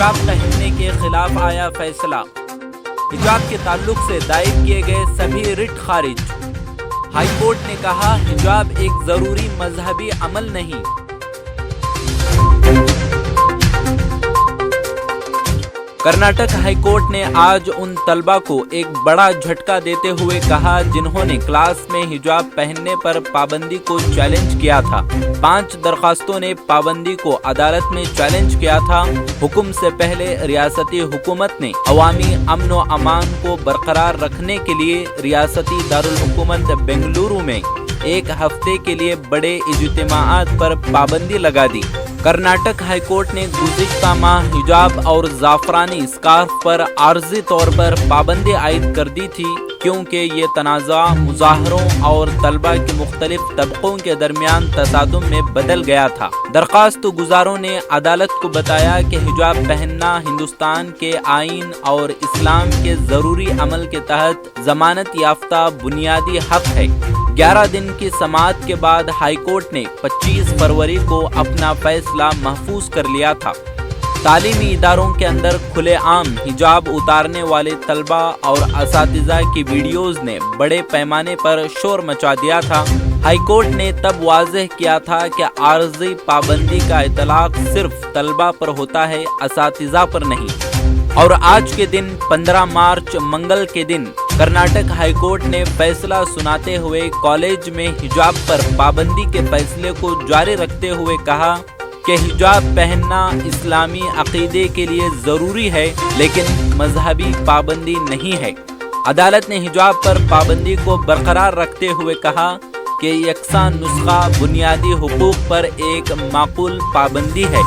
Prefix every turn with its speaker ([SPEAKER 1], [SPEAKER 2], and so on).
[SPEAKER 1] हिजाब पहनने के खिलाफ आया फैसला। हिजाब के ताल्लुक से दायर किए गए सभी रिट खारिज। हाई कोर्ट ने कहा हिजाब एक जरूरी मजहबी अमल नहीं। कर्नाटक हाई कोर्ट ने आज उन तलबा को एक बड़ा झटका देते हुए कहा जिन्होंने क्लास में हिजाब पहनने पर पाबंदी को चैलेंज किया था। 5 दरखास्तों ने पाबंदी को अदालत में चैलेंज किया था। हुक्म से पहले रियासती हुकूमत ने अवामी अमन व अमान को बरकरार रखने के लिए रियासती दारुल हुकूमत बेंगलुरु में एक हफ्ते के लिए बड़े इज्तिमाआत पर पाबंदी लगा दी। कर्नाटक हाई कोर्ट ने गुज़िश्ता माह हिजाब और ज़ाफ़रानी स्कार्फ पर आर्जी तौर पर पाबंदी आयद कर दी थी, क्योंकि ये तनाज़ा मुज़ाहरों और तलबा के मुख्तलिफ तबकों के दरमियान तसादुम में बदल गया था। दरख्वास्त गुजारों ने अदालत को बताया कि हिजाब पहनना हिंदुस्तान के आइन और इस्लाम के ज़रूरी अमल के तहत ज़मानत याफ्ता बुनियादी हक़ है। 11 दिन की समाअत के बाद हाई कोर्ट ने 25 फरवरी को अपना फैसला महफूज कर लिया था। तालीमी इदारों के अंदर खुले आम हिजाब उतारने वाले तलबा और असातिज़ा की वीडियोज़ ने बड़े पैमाने पर शोर मचा दिया था। हाई कोर्ट ने तब वाज़ेह किया था कि आर्जी पाबंदी का इतलाक़ सिर्फ तलबा पर होता है, असातिज़ा पर नहीं। और आज के दिन 15 मार्च मंगल के दिन कर्नाटक हाई कोर्ट ने फैसला सुनाते हुए कॉलेज में हिजाब पर पाबंदी के फैसले को जारी रखते हुए कहा कि हिजाब पहनना इस्लामी अक़ीदे के लिए ज़रूरी है, लेकिन मजहबी पाबंदी नहीं है। अदालत ने हिजाब पर पाबंदी को बरकरार रखते हुए कहा कि यकसा नुस्खा बुनियादी हुकूक पर एक माकूल पाबंदी है।